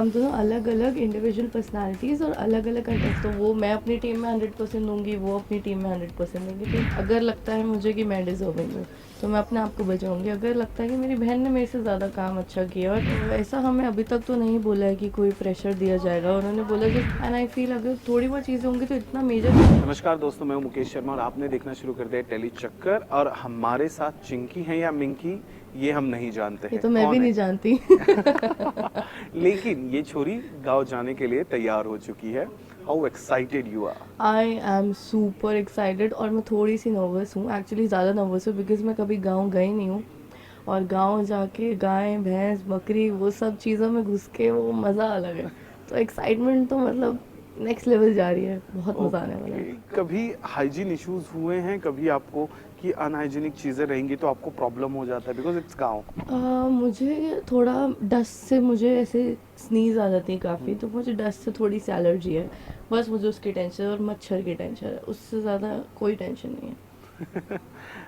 हम दोनों अलग अलग इंडिविजुअल पर्सनालिटीज़ और अलग अलग कंटेंट, तो वो मैं अपनी टीम में 100% दूंगी, वो अपनी टीम में 100% देंगी। तो अगर लगता है मुझे कि मैं डिजर्विंग हूँ तो मैं अपने आप को बचाऊंगी। अगर लगता है कि मेरी बहन ने मेरे से ज़्यादा काम अच्छा किया, और तो ऐसा हमें अभी तक तो नहीं बोला है कि कोई प्रेशर दिया जाएगा। उन्होंने बोला कि एंड आई फील अगर थोड़ी बहुत चीज़ें होंगी तो इतना मेजर। नमस्कार दोस्तों, मैं हूं मुकेश शर्मा और आपने देखना शुरू कर दिया टेली चक्कर। और हमारे साथ चिंकी हैं या मिंकी, ये हम नहीं जानते ये हैं तो मैं भी कौन नहीं है। जानती। लेकिन ये छोरी गांव जाने के लिए तैयार हो चुकी है। How excited you are. I am super excited, और मैं थोड़ी सी नर्वस हूँ, एक्चुअली ज़्यादा नर्वस हूँ बिकॉज मैं कभी गांव गई नहीं हूँ। और गांव जाके गाय भैंस बकरी वो सब चीज़ों में घुस के वो मज़ा अलग है। तो एक्साइटमेंट तो मतलब नेक्स्ट लेवल जा रही है, बहुत मज़ा आने वाला ओके, है। कभी हाइजीन इश्यूज हुए हैं कभी आपको कि अनहाइजीनिक चीजें रहेंगी तो आपको प्रॉब्लम हो जाता है बिकॉज इट्स गांव। मुझे थोड़ा डस्ट से मुझे ऐसे स्नीज आ जाती है काफ़ी, तो मुझे डस्ट से थोड़ी सी एलर्जी है। बस मुझे उसकी टेंशन है और मच्छर की टेंशन है, उससे ज़्यादा कोई टेंशन नहीं है।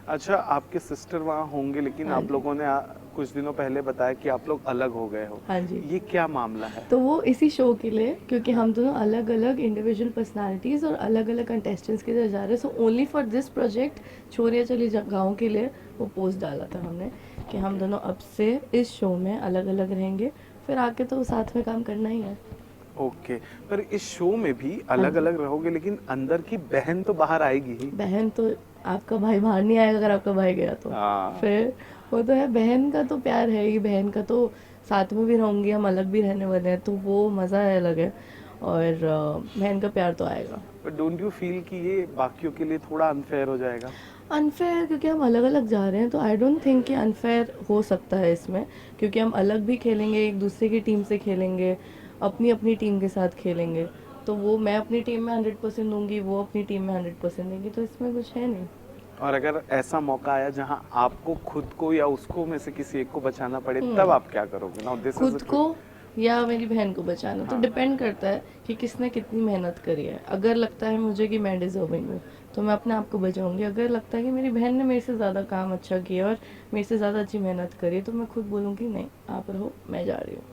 अच्छा, आपके सिस्टर वहाँ होंगे लेकिन हाँ आप जी। लोगों ने कुछ दिनों पहले बताया कि आप लोग अलग हो गए हो। हाँ जी। ये क्या मामला है। तो वो इसी शो के लिए, क्योंकि हम दोनों अलग अलग इंडिविजुअल पर्सनालिटीज़ और अलग अलग कंटेस्टेंट्स के लिए जा रहे हैं, so only for this project छोरिया चली गाँव के लिए वो पोस्ट डाला था हमने कि हम दोनों अब से इस शो में अलग अलग रहेंगे। फिर आके तो साथ में काम करना ही है। ओके, पर इस शो में भी हाँ अलग जी। अलग रहोगे लेकिन अंदर की बहन तो बाहर आएगी ही। बहन तो, आपका भाई बाहर नहीं आएगा अगर आपका भाई गया तो। हाँ। फिर वो तो है, बहन का तो प्यार है ही, बहन का तो साथ में भी रहूँगी, हम अलग भी रहने वाले हैं, तो वो मज़ा है अलग है। और बहन का प्यार तो आएगा। पर डोंट यू फील कि ये बाकियों के लिए थोड़ा अनफेयर हो जाएगा। अनफेयर, क्योंकि हम अलग अलग जा रहे हैं तो आई डोंट थिंक कि अनफेयर हो सकता है इसमें, क्योंकि हम अलग भी खेलेंगे, एक दूसरे की टीम से खेलेंगे, अपनी अपनी टीम के साथ खेलेंगे। तो वो मैं अपनी टीम में 100% दूंगी, वो अपनी टीम में 100% देंगी, तो इसमें कुछ है नहीं। और अगर ऐसा मौका आया जहां आपको खुद को या उसको में से किसी एक को बचाना पड़े तब आप क्या करोगे। नाउ दिस इज खुद को या मेरी बहन को बचाना तो हाँ। डिपेंड करता है कि किसने कितनी मेहनत करी है। अगर लगता है मुझे कि मैं डिजर्विंग हूँ तो मैं अपने आप को बचाऊंगी। अगर लगता है कि मेरी बहन ने मेरे से ज़्यादा काम अच्छा किया और मेरे से ज़्यादा अच्छी मेहनत करी है, तो मैं खुद बोलूँगी नहीं, आप रहो, मैं जा रही हूँ।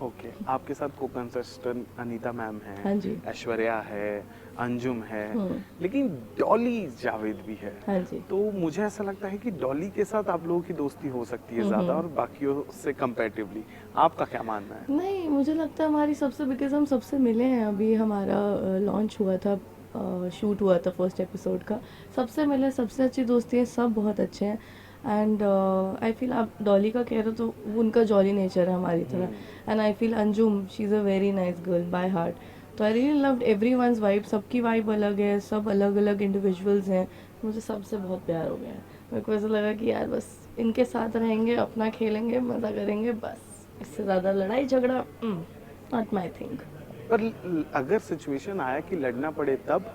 ओके, आपके साथ को कंटेस्टेंट अनीता मैम है, हाँ जी। ऐश्वर्या है, अंजुम है, हम्म। लेकिन डॉली जावेद भी है। हाँ जी। तो मुझे ऐसा लगता है कि डॉली के साथ आप लोगों की दोस्ती हो सकती है ज्यादा और बाकियों से कंपैरेटिवली। आपका क्या मानना है। नहीं, मुझे लगता है हमारी सबसे, बिकॉज हम सबसे मिले हैं, अभी हमारा लॉन्च हुआ था, शूट हुआ था फर्स्ट एपिसोड का, सबसे मिले, सबसे अच्छी दोस्ती है, सब बहुत अच्छे हैं। एंड आई फील, आप डॉली का कह रहे हो तो वो उनका जॉली नेचर है हमारी तरह। And I feel Anjum, she is a very nice girl by heart. तो I really loved every one's vibe, सबकी वाइब अलग है, सब अलग अलग इंडिविजुअल्स हैं। मुझे सबसे बहुत प्यार हो गया है। मेरे को ऐसा लगा कि यार बस इनके साथ रहेंगे, अपना खेलेंगे, मज़ा करेंगे, बस इससे ज़्यादा लड़ाई झगड़ा नॉट माई थिंग। पर अगर सिचुएशन आया कि लड़ना पड़े तब।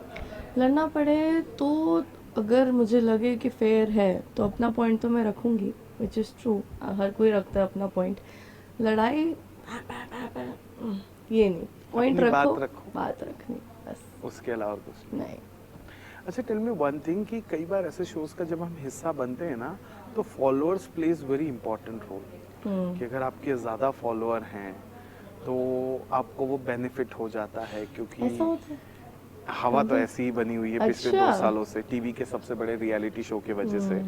लड़ना पड़े तो, अगर मुझे लगे कि फेयर है तो अपना पॉइंट तो मैं रखूँगी, विच इज़ ट्रू, हर कोई रखता है अपना पॉइंट। लड़ाई ये नहीं, पॉइंट अपनी रखो, बात रखो, बात रखनी, बस। उसके अलावा कुछ नहीं। नहीं। अच्छा, टेल मी वन थिंग कि कई बार ऐसे शोज का जब हम हिस्सा बनते हैं ना तो followers plays very important role. कि अगर आपके ज़्यादा फॉलोअर हैं तो आपको वो बेनिफिट हो जाता है क्योंकि ऐसा होता है हवा तो कभी। ऐसी ही बनी हुई है पिछले अच्छा। 2 सालों से टीवी के सबसे बड़े रियलिटी शो की वजह से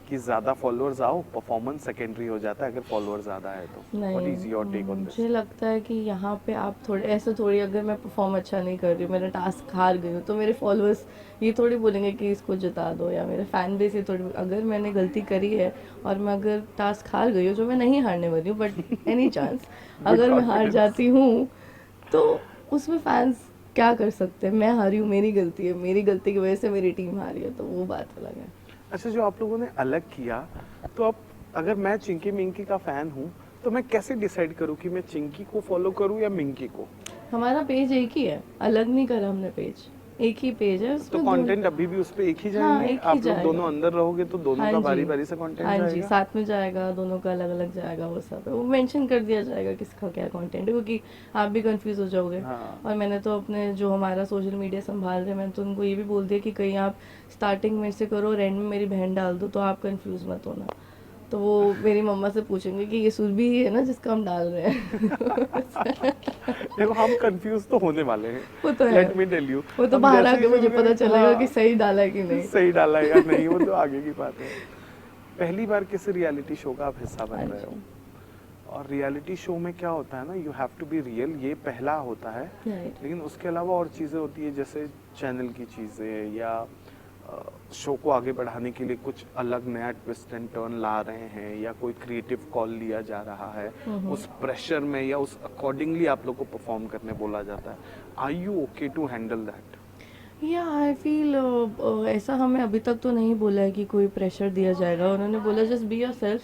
कि ज़्यादा फॉलोअर्स आओ, परफॉर्मेंस सेकेंडरी हो जाता है अगर फॉलोअर ज़्यादा है तो। व्हाट नहीं, is your take on this. मुझे लगता है कि यहाँ पे आप थोड़े ऐसे, थोड़ी अगर मैं परफॉर्म अच्छा नहीं कर रही हूँ, मेरा टास्क हार गई हूँ, तो मेरे फॉलोअर्स ये थोड़ी बोलेंगे कि इसको जिता दो, या मेरे फैन बेस ये थोड़ी, अगर मैंने गलती करी है और मैं अगर टास्क हार गई हूँ, जो मैं नहीं हारने वाली हूँ, बट एनी चांस गुड अगर मैं हार कॉन्फिडेंस। जाती हूँ तो उसमें फैंस क्या कर सकते हैं। मैं हारी हूँ, मेरी गलती है, मेरी गलती की वजह से मेरी टीम हारी है, तो वो बात अलग है। अच्छा, जो आप लोगों ने अलग किया तो अब अगर मैं चिंकी मिंकी का फैन हूँ तो मैं कैसे डिसाइड करूँ कि मैं चिंकी को फॉलो करूँ या मिंकी को। हमारा पेज एक ही है, अलग नहीं करा हमने पेज, एक ही पेज है, तो उसमें दोनों। कंटेंट अभी भी उस पे एक ही हाँ, जाएंगे। एक ही आप लोग दोनों जाएगा। अंदर रहोगे तो दोनों हाँ का जी। बारी बारी से कंटेंट हाँ जी, जाएगा। साथ में जाएगा, दोनों का अलग अलग जाएगा, वो सब है, वो मेंशन कर दिया जाएगा किसका क्या कंटेंट है, क्योंकि आप भी कंफ्यूज हो जाओगे। हाँ। और मैंने तो अपने जो हमारा सोशल मीडिया संभाल रहे हैं, मैंने तो उनको ये भी बोल दिया कि कहीं आप स्टार्टिंग में से करो और एंड में मेरी बहन डाल दो, तो आप कंफ्यूज मत होना। तो वो मेरी मम्मा से पूछेंगे कि ये सुरभि ही है ना जिसका हम डाल रहे हैं। देखो हम कंफ्यूज तो होने वाले हैं, वो तो है, लेट मी टेल यू। वो तो हम बाहर जैसे आके ही मुझे शुरू पता करें, चलेगा कि हाँ, सही डाला है कि नहीं। सही डाला है या नहीं वो तो आगे की बात है। पहली बार किसी रियलिटी शो का आप हिस्सा बन रहे हो, और रियलिटी शो में क्या होता है ना, you have to be real, ये पहला होता है। राइट। लेकिन उसके अलावा और चीज़ें होती है, जैसे चैनल की चीज़ें या शो को आगे बढ़ाने के लिए कुछ अलग नया ट्विस्ट एंड टर्न ला रहे हैं, या कोई क्रिएटिव कॉल लिया जा रहा है, उस प्रेशर में या उस अकॉर्डिंगली आप लोग को परफॉर्म करने बोला जाता है। Are you okay to handle that? या आई फील ऐसा हमें अभी तक तो नहीं बोला है कि कोई प्रेशर दिया जाएगा। उन्होंने बोला जस्ट बी योरसेल्फ,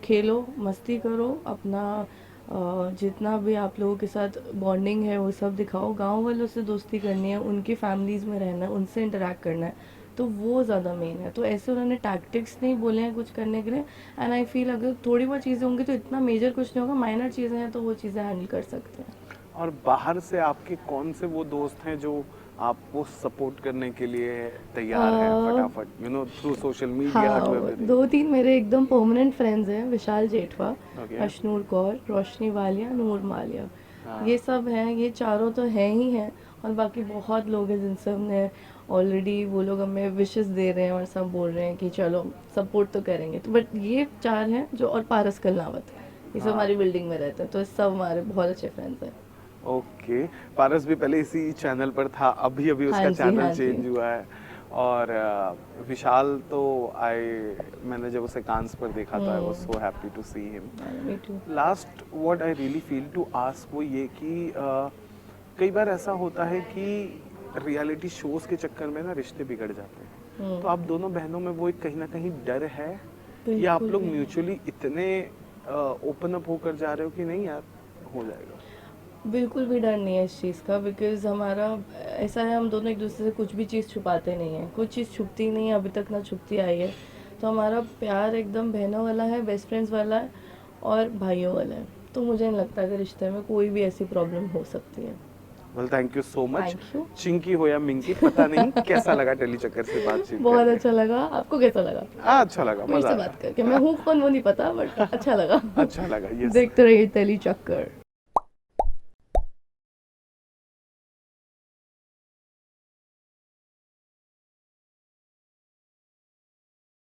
खेलो, मस्ती करो, अपना जितना भी आप लोगों के साथ बॉन्डिंग है वो सब दिखाओ, गांव वालों से दोस्ती करनी है, उनकी फैमिलीज़ में रहना है, उनसे इंटरेक्ट करना है, तो वो ज़्यादा मेन है। तो ऐसे उन्होंने टैक्टिक्स नहीं बोले हैं कुछ करने के लिए। एंड आई फील अगर थोड़ी बहुत चीज़ें होंगी तो इतना मेजर कुछ नहीं होगा, माइनर चीज़ें हैं तो वो चीज़ें हैंडल कर सकते हैं। और बाहर से आपके कौन से वो दोस्त हैं जो आपको सपोर्ट करने के लिए तैयार हैं फटाफट, you know, through social media, through हाँ, एवरीथिंग? 2-3 मेरे एकदम परमानेंट फ्रेंड्स हैं, विशाल जेठवा, Okay. अशनूर कौर, रोशनी वालिया, नूर मालिया। हाँ। ये सब हैं, ये चारों तो हैं ही हैं, और बाकी बहुत लोग हैं जिनसे हमने ऑलरेडी, वो लोग हमें विशेस दे रहे हैं और सब बोल रहे हैं कि चलो सपोर्ट तो करेंगे। तो बट ये 4 हैं जो, और पारस कलनावत, ये सब हाँ। हमारी बिल्डिंग में रहते हैं, तो सब हमारे बहुत अच्छे फ्रेंड्स हैं। ओके, पारस भी पहले इसी चैनल पर था, अभी अभी हाँ उसका जी, चैनल हाँ जी। चेंज हुआ है। और विशाल तो मैंने जब उसे कांस पर देखा था, I was so happy to see him. Me too. Last what I really feel to ask वो ये कि कई बार ऐसा होता है कि रियलिटी शोज के चक्कर में ना रिश्ते बिगड़ जाते हैं। तो आप दोनों बहनों में वो एक कहीं ना कहीं डर है, या आप लोग म्यूचुअली इतने ओपन अप होकर जा रहे हो कि नहीं यार हो जाएगा? बिल्कुल भी डर नहीं है इस चीज़ का, बिकॉज हमारा ऐसा है, हम दोनों एक दूसरे से कुछ भी चीज़ छुपाते नहीं हैं, कुछ चीज़ छुपती नहीं है, अभी तक ना छुपती आई है। तो हमारा प्यार एकदम बहनों वाला है, बेस्ट फ्रेंड्स वाला है, और भाइयों वाला है। तो मुझे नहीं लगता कि रिश्ते में कोई भी ऐसी प्रॉब्लम हो सकती है। Well, thank you so much. Thank you. Chinki हो या मिंकी, पता नहीं कैसा लगा टेली चक्कर से बातचीत बहुत करके? अच्छा लगा। आपको कैसा लगा? अच्छा लगा, मेरे मजा से आया। बात करके मैं हूँ कौन वो नहीं पता, बट अच्छा लगा। अच्छा लगा, यस। देखते रहिए टेली चक्कर।